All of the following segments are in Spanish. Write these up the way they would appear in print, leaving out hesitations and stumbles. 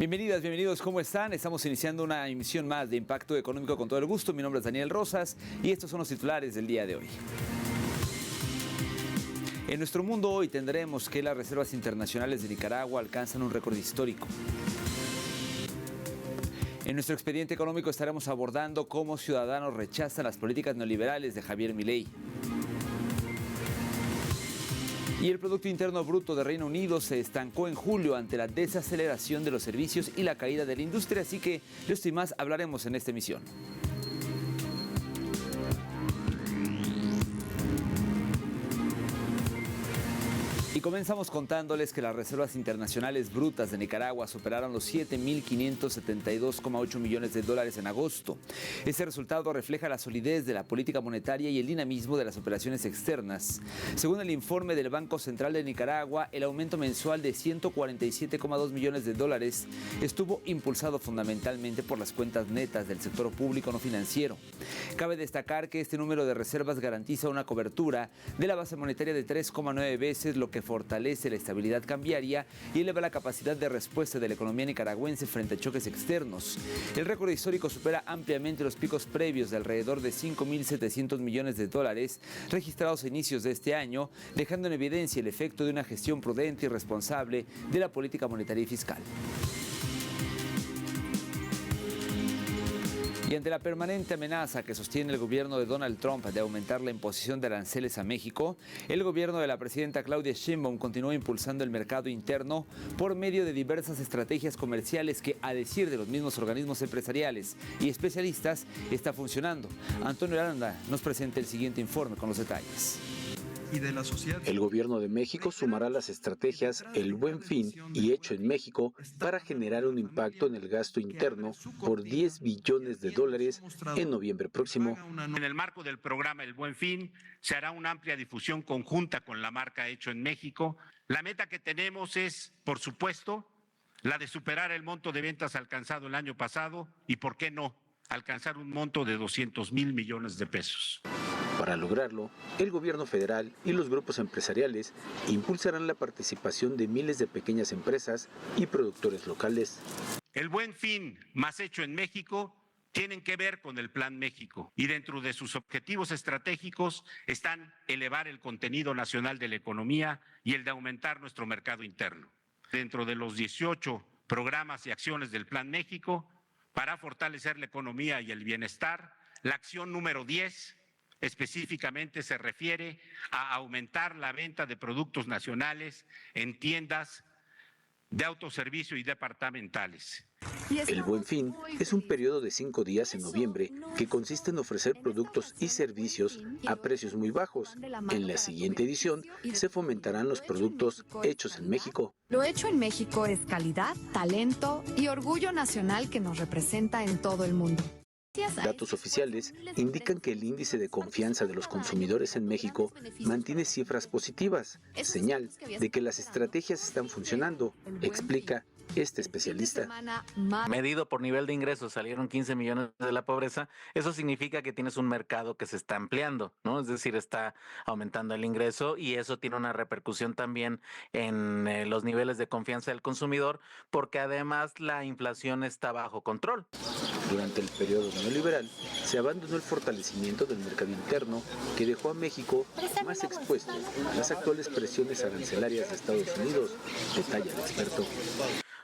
Bienvenidas, bienvenidos, ¿cómo están? Estamos iniciando una emisión más de Impacto Económico con todo el gusto. Mi nombre es Daniel Rosas y estos son los titulares del día de hoy. En nuestro mundo hoy tendremos que las reservas internacionales de Nicaragua alcanzan un récord histórico. En nuestro expediente económico estaremos abordando cómo ciudadanos rechazan las políticas neoliberales de Javier Milei. Y el Producto Interno Bruto de Reino Unido se estancó en julio ante la desaceleración de los servicios y la caída de la industria, así que de esto y más hablaremos en esta emisión. Y comenzamos contándoles que las reservas internacionales brutas de Nicaragua superaron los 7.572,8 millones de dólares en agosto. Este resultado refleja la solidez de la política monetaria y el dinamismo de las operaciones externas. Según el informe del Banco Central de Nicaragua, el aumento mensual de 147,2 millones de dólares estuvo impulsado fundamentalmente por las cuentas netas del sector público no financiero. Cabe destacar que este número de reservas garantiza una cobertura de la base monetaria de 3,9 veces, lo que fortalece la estabilidad cambiaria y eleva la capacidad de respuesta de la economía nicaragüense frente a choques externos. El récord histórico supera ampliamente los picos previos de alrededor de 5.700 millones de dólares registrados a inicios de este año, dejando en evidencia el efecto de una gestión prudente y responsable de la política monetaria y fiscal. Y ante la permanente amenaza que sostiene el gobierno de Donald Trump de aumentar la imposición de aranceles a México, el gobierno de la presidenta Claudia Sheinbaum continúa impulsando el mercado interno por medio de diversas estrategias comerciales que, a decir de los mismos organismos empresariales y especialistas, está funcionando. Antonio Aranda nos presenta el siguiente informe con los detalles. El gobierno de México sumará las estrategias El Buen Fin y Hecho en México para generar un impacto en el gasto interno por 10 billones de dólares en noviembre próximo. En el marco del programa El Buen Fin se hará una amplia difusión conjunta con la marca Hecho en México. La meta que tenemos es, por supuesto, la de superar el monto de ventas alcanzado el año pasado y, ¿por qué no?, alcanzar un monto de 200,000 millones de pesos. Para lograrlo, el gobierno federal y los grupos empresariales impulsarán la participación de miles de pequeñas empresas y productores locales. El Buen Fin más Hecho en México tienen que ver con el Plan México y dentro de sus objetivos estratégicos están elevar el contenido nacional de la economía y el de aumentar nuestro mercado interno. Dentro de los 18 programas y acciones del Plan México para fortalecer la economía y el bienestar, la acción número 10 específicamente se refiere a aumentar la venta de productos nacionales en tiendas de autoservicio y departamentales. El Buen Fin es un periodo de 5 días en noviembre que consiste en ofrecer productos y servicios a precios muy bajos. En la siguiente edición se fomentarán los productos hechos en México. Lo hecho en México es calidad, talento y orgullo nacional que nos representa en todo el mundo. Datos oficiales indican que el índice de confianza de los consumidores en México mantiene cifras positivas, señal de que las estrategias están funcionando, explica este especialista. Medido por nivel de ingresos, salieron 15 millones de la pobreza. Eso significa que tienes un mercado que se está ampliando, ¿no? Es decir, está aumentando el ingreso y eso tiene una repercusión también en los niveles de confianza del consumidor, porque además la inflación está bajo control. Durante el periodo neoliberal, se abandonó el fortalecimiento del mercado interno que dejó a México más expuesto a las actuales presiones arancelarias de Estados Unidos, detalla el experto.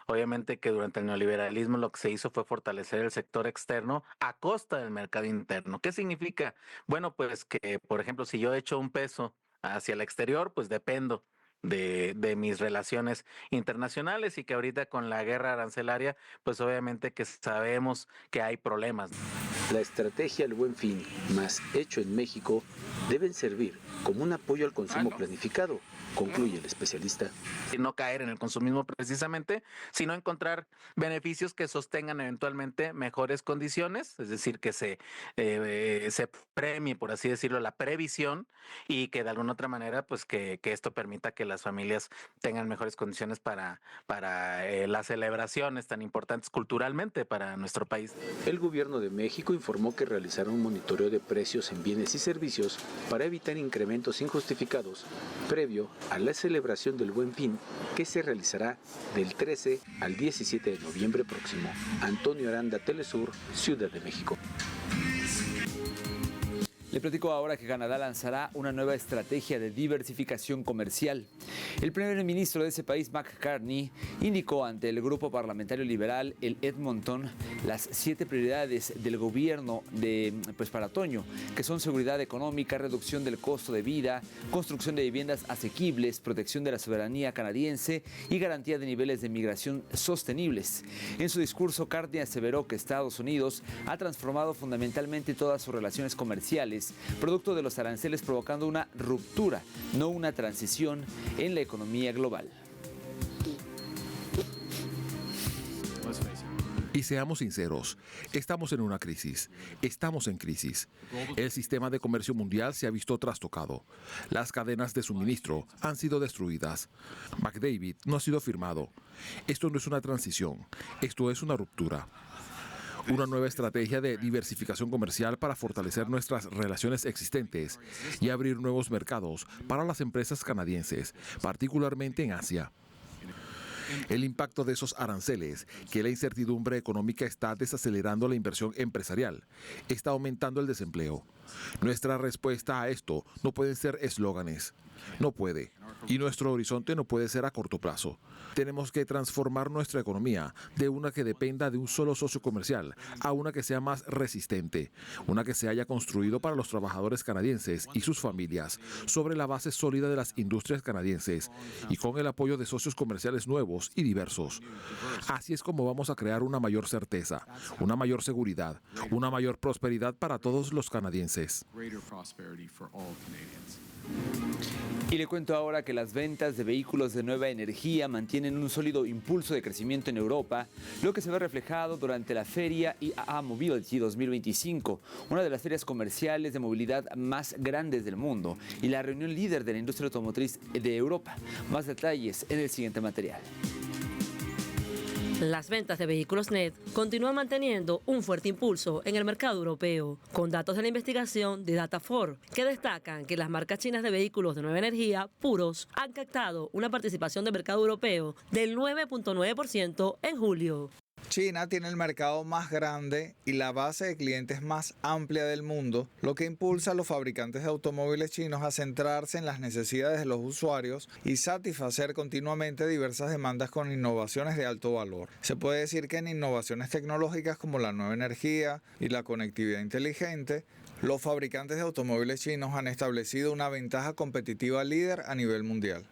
Obviamente que durante el neoliberalismo lo que se hizo fue fortalecer el sector externo a costa del mercado interno. ¿Qué significa? Bueno, pues que, por ejemplo, si yo echo un peso hacia el exterior, pues dependo de mis relaciones internacionales y que ahorita con la guerra arancelaria, pues obviamente que sabemos que hay problemas. La estrategia El Buen Fin más Hecho en México deben servir como un apoyo al consumo planificado, concluye el especialista. No caer en el consumismo precisamente, sino encontrar beneficios que sostengan eventualmente mejores condiciones, es decir, que se premie, por así decirlo, la previsión y que de alguna otra manera, pues que esto permita que las familias tengan mejores condiciones para las celebraciones tan importantes culturalmente para nuestro país. El gobierno de México informó que realizará un monitoreo de precios en bienes y servicios para evitar incrementos injustificados previo a la celebración del Buen Fin, que se realizará del 13 al 17 de noviembre próximo. Antonio Aranda, Telesur, Ciudad de México. Le platico ahora que Canadá lanzará una nueva estrategia de diversificación comercial. El primer ministro de ese país, McCartney, indicó ante el grupo parlamentario liberal, el Edmonton, las 7 prioridades del gobierno para otoño, que son seguridad económica, reducción del costo de vida, construcción de viviendas asequibles, protección de la soberanía canadiense y garantía de niveles de migración sostenibles. En su discurso, Carney aseveró que Estados Unidos ha transformado fundamentalmente todas sus relaciones comerciales, producto de los aranceles, provocando una ruptura, no una transición en la economía global. Y seamos sinceros, estamos en una crisis, estamos en crisis. El sistema de comercio mundial se ha visto trastocado. Las cadenas de suministro han sido destruidas. McDavid no ha sido firmado. Esto no es una transición, esto es una ruptura. Una nueva estrategia de diversificación comercial para fortalecer nuestras relaciones existentes y abrir nuevos mercados para las empresas canadienses, particularmente en Asia. El impacto de esos aranceles, que la incertidumbre económica está desacelerando la inversión empresarial, está aumentando el desempleo. Nuestra respuesta a esto no pueden ser eslóganes. No puede. Y nuestro horizonte no puede ser a corto plazo. Tenemos que transformar nuestra economía de una que dependa de un solo socio comercial a una que sea más resistente, una que se haya construido para los trabajadores canadienses y sus familias sobre la base sólida de las industrias canadienses y con el apoyo de socios comerciales nuevos y diversos. Así es como vamos a crear una mayor certeza, una mayor seguridad, una mayor prosperidad para todos los canadienses. Y le cuento ahora que las ventas de vehículos de nueva energía mantienen un sólido impulso de crecimiento en Europa, lo que se ve reflejado durante la feria IAA Mobility 2025, una de las ferias comerciales de movilidad más grandes del mundo y la reunión líder de la industria automotriz de Europa. Más detalles en el siguiente material. Las ventas de vehículos NED continúan manteniendo un fuerte impulso en el mercado europeo, con datos de la investigación de Data4, que destacan que las marcas chinas de vehículos de nueva energía puros han captado una participación de mercado europeo del 9.9% en julio. China tiene el mercado más grande y la base de clientes más amplia del mundo, lo que impulsa a los fabricantes de automóviles chinos a centrarse en las necesidades de los usuarios y satisfacer continuamente diversas demandas con innovaciones de alto valor. Se puede decir que en innovaciones tecnológicas como la nueva energía y la conectividad inteligente, los fabricantes de automóviles chinos han establecido una ventaja competitiva líder a nivel mundial.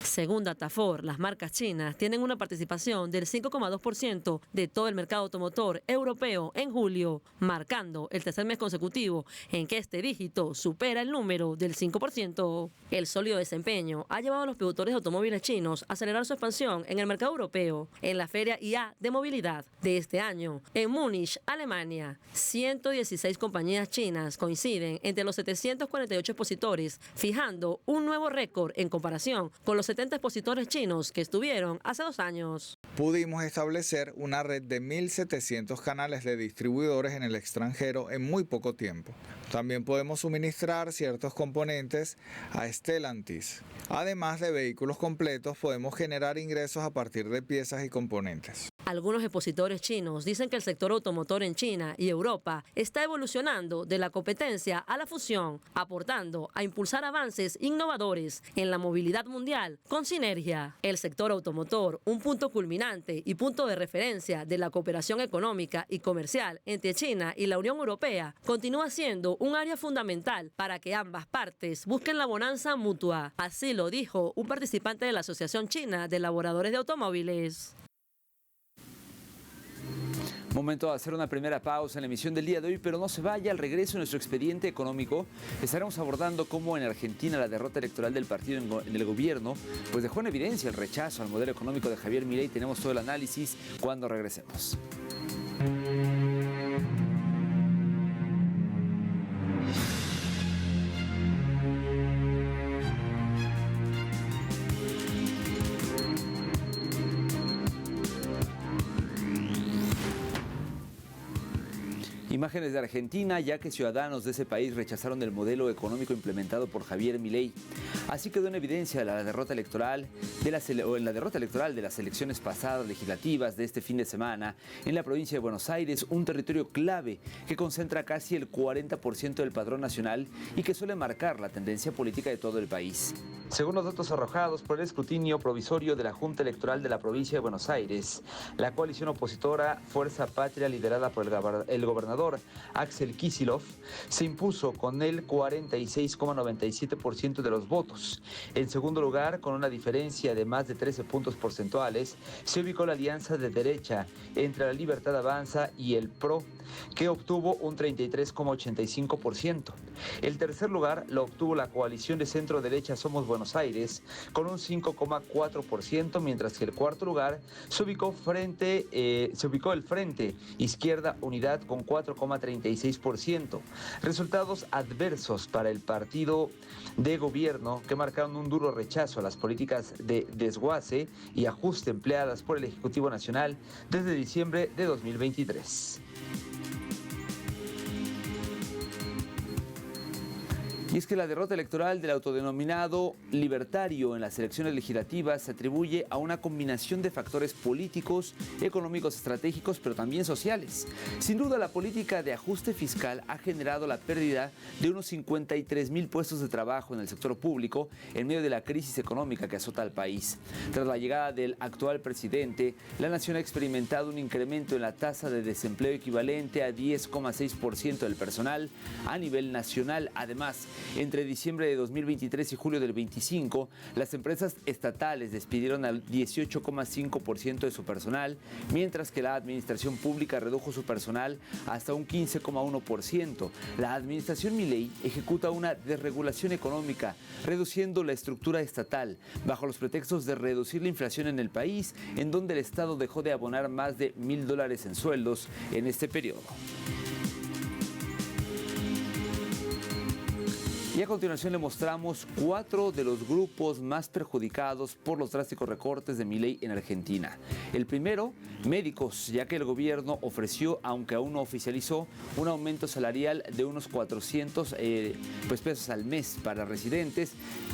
Según Data4, las marcas chinas tienen una participación del 5,2% de todo el mercado automotor europeo en julio, marcando el tercer mes consecutivo en que este dígito supera el número del 5%. El sólido desempeño ha llevado a los productores de automóviles chinos a acelerar su expansión en el mercado europeo en la Feria IA de Movilidad de este año. En Múnich, Alemania, 116 compañías chinas coinciden entre los 748 expositores, fijando un nuevo récord en comparación con los 70 expositores chinos que estuvieron hace 2 años. Pudimos establecer una red de 1.700 canales de distribuidores en el extranjero en muy poco tiempo. También podemos suministrar ciertos componentes a Stellantis. Además de vehículos completos, podemos generar ingresos a partir de piezas y componentes. Algunos expositores chinos dicen que el sector automotor en China y Europa está evolucionando de la competencia a la fusión, aportando a impulsar avances innovadores en la movilidad mundial con sinergia. El sector automotor, un punto culminante y punto de referencia de la cooperación económica y comercial entre China y la Unión Europea, continúa siendo un área fundamental para que ambas partes busquen la bonanza mutua. Así lo dijo un participante de la Asociación China de Elaboradores de Automóviles. Momento de hacer una primera pausa en la emisión del día de hoy, pero no se vaya. Al regreso de nuestro expediente económico estaremos abordando cómo en Argentina la derrota electoral del partido en el gobierno pues dejó en evidencia el rechazo al modelo económico de Javier Milei. Tenemos todo el análisis cuando regresemos. Imágenes de Argentina, ya que ciudadanos de ese país rechazaron el modelo económico implementado por Javier Milei. Así quedó en evidencia en la derrota electoral de las elecciones pasadas legislativas de este fin de semana en la provincia de Buenos Aires, un territorio clave que concentra casi el 40% del padrón nacional y que suele marcar la tendencia política de todo el país. Según los datos arrojados por el escrutinio provisorio de la Junta Electoral de la provincia de Buenos Aires, la coalición opositora Fuerza Patria, liderada por el gobernador Axel Kicillof, se impuso con el 46,97% de los votos. En segundo lugar, con una diferencia de más de 13 puntos porcentuales, se ubicó la alianza de derecha entre la Libertad Avanza y el PRO, que obtuvo un 33,85%. El tercer lugar lo obtuvo la coalición de centro-derecha Somos Buenos Aires, con un 5,4%, mientras que el cuarto lugar se ubicó el Frente Izquierda Unidad con 4,36%. Resultados adversos para el partido de gobierno, que marcaron un duro rechazo a las políticas de desguace y ajuste empleadas por el Ejecutivo Nacional desde diciembre de 2023. Y es que la derrota electoral del autodenominado libertario en las elecciones legislativas se atribuye a una combinación de factores políticos, económicos, estratégicos, pero también sociales. Sin duda, la política de ajuste fiscal ha generado la pérdida de unos 53,000 puestos de trabajo en el sector público en medio de la crisis económica que azota al país. Tras la llegada del actual presidente, la nación ha experimentado un incremento en la tasa de desempleo equivalente a 10,6% del personal a nivel nacional. Además, entre diciembre de 2023 y julio del 25, las empresas estatales despidieron al 18,5% de su personal, mientras que la administración pública redujo su personal hasta un 15,1%. La administración Milei ejecuta una desregulación económica, reduciendo la estructura estatal, bajo los pretextos de reducir la inflación en el país, en donde el Estado dejó de abonar más de $1,000 en sueldos en este periodo. Y a continuación le mostramos 4 de los grupos más perjudicados por los drásticos recortes de Milei en Argentina. El primero, médicos, ya que el gobierno ofreció, aunque aún no oficializó, un aumento salarial de unos 400 pesos al mes para residentes.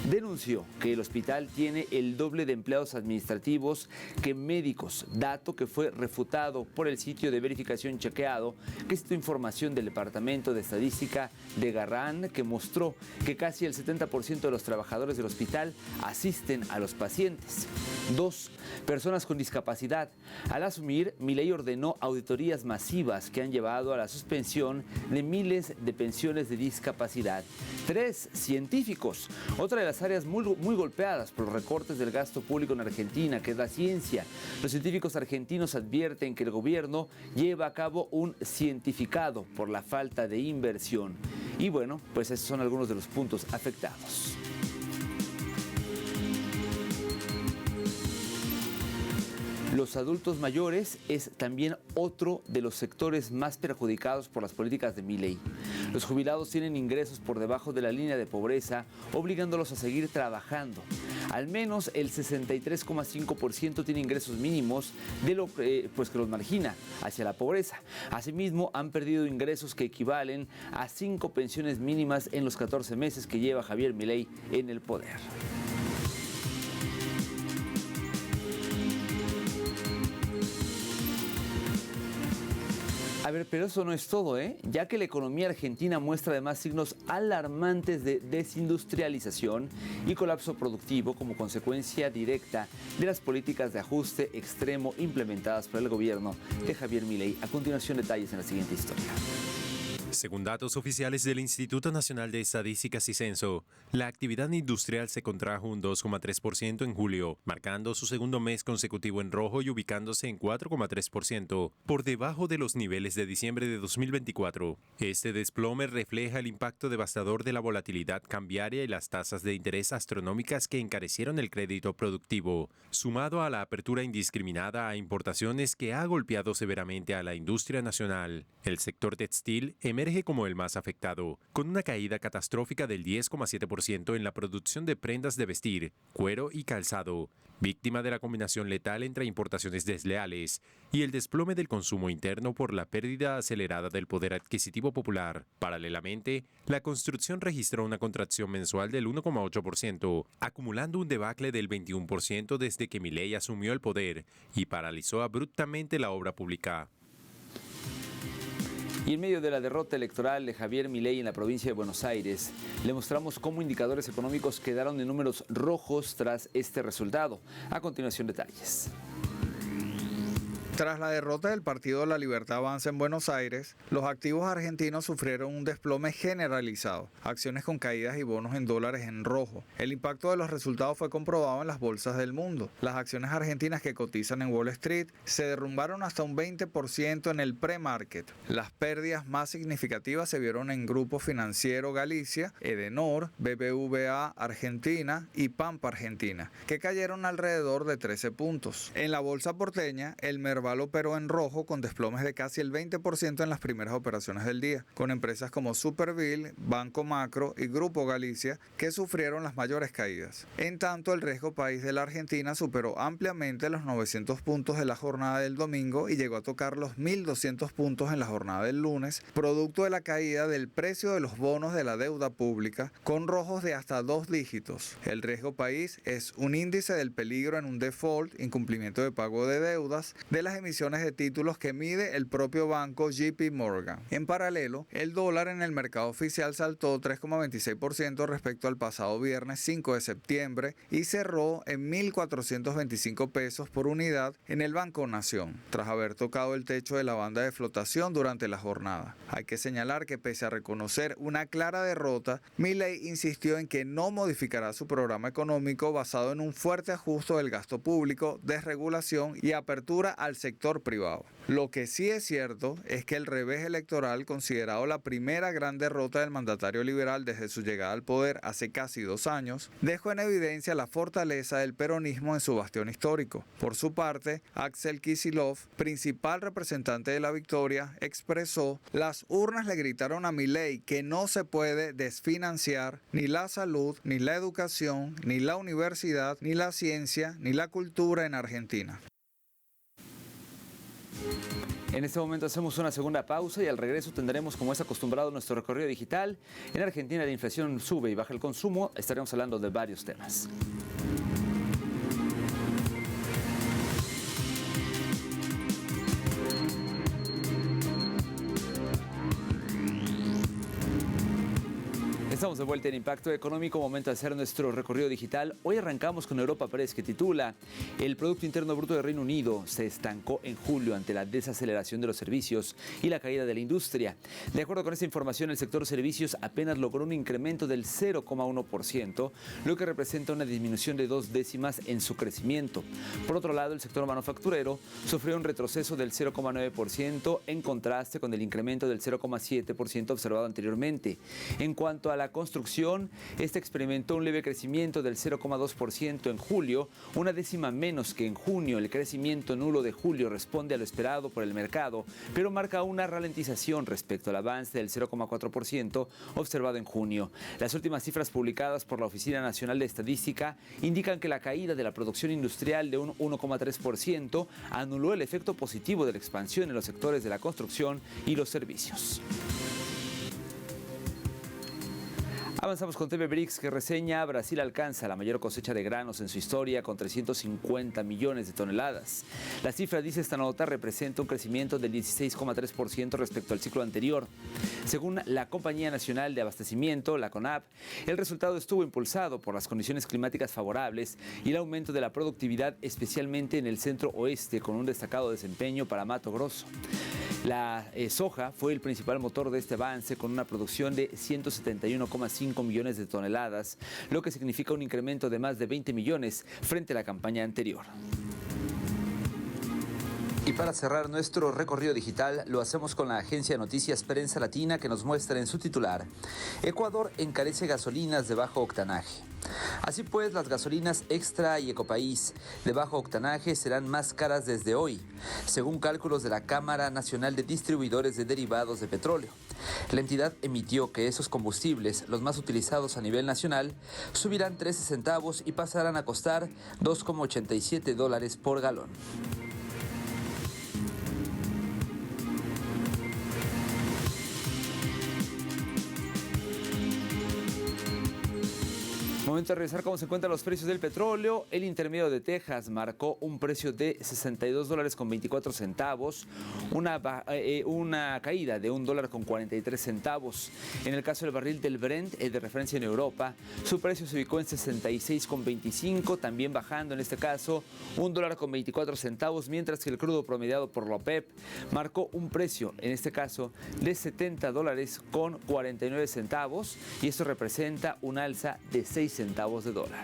Denunció que el hospital tiene el doble de empleados administrativos que médicos, dato que fue refutado por el sitio de verificación chequeado, que es información del Departamento de Estadística de Garran, que mostró que casi el 70% de los trabajadores del hospital asisten a los pacientes. 2. Personas con discapacidad. Al asumir, Milei ordenó auditorías masivas que han llevado a la suspensión de miles de pensiones de discapacidad. 3. Científicos. Otra de las áreas muy golpeadas por los recortes del gasto público en Argentina, que es la ciencia. Los científicos argentinos advierten que el gobierno lleva a cabo un cientificado por la falta de inversión. Y bueno, pues esos son algunos de los puntos afectados. Los adultos mayores es también otro de los sectores más perjudicados por las políticas de Milei. Los jubilados tienen ingresos por debajo de la línea de pobreza, obligándolos a seguir trabajando. Al menos el 63,5% tiene ingresos mínimos, de lo que los margina hacia la pobreza. Asimismo, han perdido ingresos que equivalen a 5 pensiones mínimas en los 14 meses que lleva Javier Milei en el poder. A ver, pero eso no es todo, ya que la economía argentina muestra además signos alarmantes de desindustrialización y colapso productivo como consecuencia directa de las políticas de ajuste extremo implementadas por el gobierno de Javier Milei. A continuación, detalles en la siguiente historia. Según datos oficiales del Instituto Nacional de Estadísticas y Censo, la actividad industrial se contrajo un 2,3% en julio, marcando su segundo mes consecutivo en rojo y ubicándose en 4,3%, por debajo de los niveles de diciembre de 2024. Este desplome refleja el impacto devastador de la volatilidad cambiaria y las tasas de interés astronómicas que encarecieron el crédito productivo, sumado a la apertura indiscriminada a importaciones que ha golpeado severamente a la industria nacional. El sector textil emerge emerge como el más afectado, con una caída catastrófica del 10,7% en la producción de prendas de vestir, cuero y calzado, víctima de la combinación letal entre importaciones desleales y el desplome del consumo interno por la pérdida acelerada del poder adquisitivo popular. Paralelamente, la construcción registró una contracción mensual del 1,8%, acumulando un debacle del 21% desde que Milei asumió el poder y paralizó abruptamente la obra pública. Y en medio de la derrota electoral de Javier Milei en la provincia de Buenos Aires, le mostramos cómo indicadores económicos quedaron en números rojos tras este resultado. A continuación, detalles. Tras la derrota del Partido La Libertad Avanza en Buenos Aires, los activos argentinos sufrieron un desplome generalizado, acciones con caídas y bonos en dólares en rojo. El impacto de los resultados fue comprobado en las bolsas del mundo. Las acciones argentinas que cotizan en Wall Street se derrumbaron hasta un 20% en el pre-market. Las pérdidas más significativas se vieron en Grupo Financiero Galicia, Edenor, BBVA Argentina y Pampa Argentina, que cayeron alrededor de 13 puntos. En la bolsa porteña, el Merval operó en rojo con desplomes de casi el 20% en las primeras operaciones del día, con empresas como Superville, Banco Macro y Grupo Galicia que sufrieron las mayores caídas. En tanto, el riesgo país de la Argentina superó ampliamente los 900 puntos de la jornada del domingo y llegó a tocar los 1.200 puntos en la jornada del lunes, producto de la caída del precio de los bonos de la deuda pública, con rojos de hasta 2 dígitos. El riesgo país es un índice del peligro en un default, incumplimiento de pago de deudas, de las emisiones de títulos que mide el propio banco JP Morgan. En paralelo, el dólar en el mercado oficial saltó 3,26% respecto al pasado viernes 5 de septiembre y cerró en 1.425 pesos por unidad en el Banco Nación, tras haber tocado el techo de la banda de flotación durante la jornada. Hay que señalar que pese a reconocer una clara derrota, Milei insistió en que no modificará su programa económico basado en un fuerte ajuste del gasto público, desregulación y apertura al sector privado. Lo que sí es cierto es que el revés electoral, considerado la primera gran derrota del mandatario liberal desde su llegada al poder hace casi 2 años, dejó en evidencia la fortaleza del peronismo en su bastión histórico. Por su parte, Axel Kicillof, principal representante de la victoria, expresó: las urnas le gritaron a Milei que no se puede desfinanciar ni la salud, ni la educación, ni la universidad, ni la ciencia, ni la cultura en Argentina. En este momento hacemos una segunda pausa y al regreso tendremos, como es acostumbrado, nuestro recorrido digital. En Argentina la inflación sube y baja el consumo. Estaremos hablando de varios temas. Estamos de vuelta en Impacto Económico, momento de hacer nuestro recorrido digital. Hoy arrancamos con Europa Press, que titula: el Producto Interno Bruto de Reino Unido se estancó en julio ante la desaceleración de los servicios y la caída de la industria. De acuerdo con esta información, el sector servicios apenas logró un incremento del 0,1%, lo que representa una disminución de 2 décimas en su crecimiento. Por otro lado, el sector manufacturero sufrió un retroceso del 0,9% en contraste con el incremento del 0,7% observado anteriormente. En cuanto a la construcción, esta experimentó un leve crecimiento del 0,2% en julio, una décima menos que en junio. El crecimiento nulo de julio responde a lo esperado por el mercado, pero marca una ralentización respecto al avance del 0,4% observado en junio. Las últimas cifras publicadas por la Oficina Nacional de Estadística indican que la caída de la producción industrial de un 1,3% anuló el efecto positivo de la expansión en los sectores de la construcción y los servicios. Avanzamos con TV Brix, que reseña: Brasil alcanza la mayor cosecha de granos en su historia con 350 millones de toneladas. La cifra, dice esta nota, representa un crecimiento del 16,3% respecto al ciclo anterior. Según la Compañía Nacional de Abastecimiento, la CONAB, el resultado estuvo impulsado por las condiciones climáticas favorables y el aumento de la productividad, especialmente en el centro oeste, con un destacado desempeño para Mato Grosso. La soja fue el principal motor de este avance, con una producción de 171,5 millones de toneladas, lo que significa un incremento de más de 20 millones frente a la campaña anterior. Y para cerrar nuestro recorrido digital, lo hacemos con la agencia de noticias Prensa Latina, que nos muestra en su titular: Ecuador encarece gasolinas de bajo octanaje. Así pues, las gasolinas Extra y Ecopaís de bajo octanaje serán más caras desde hoy, según cálculos de la Cámara Nacional de Distribuidores de Derivados de Petróleo. La entidad emitió que esos combustibles, los más utilizados a nivel nacional, subirán 13 centavos y pasarán a costar $2,87 por galón. Momento de revisar cómo se encuentran los precios del petróleo. El intermedio de Texas marcó un precio de $62.24, una caída de $1.43. En el caso del barril del Brent, de referencia en Europa, su precio se ubicó en $66.25, también bajando en este caso $1.24, mientras que el crudo promediado por la OPEP marcó un precio, en este caso, de $70.49, y esto representa un alza de 6 centavos de dólar.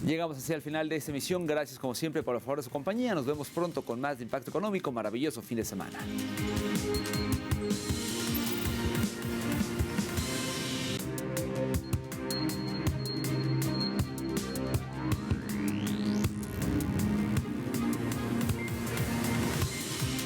Llegamos así al final de esta emisión. Gracias como siempre por el favor de su compañía. Nos vemos pronto con más de Impacto Económico. Maravilloso fin de semana.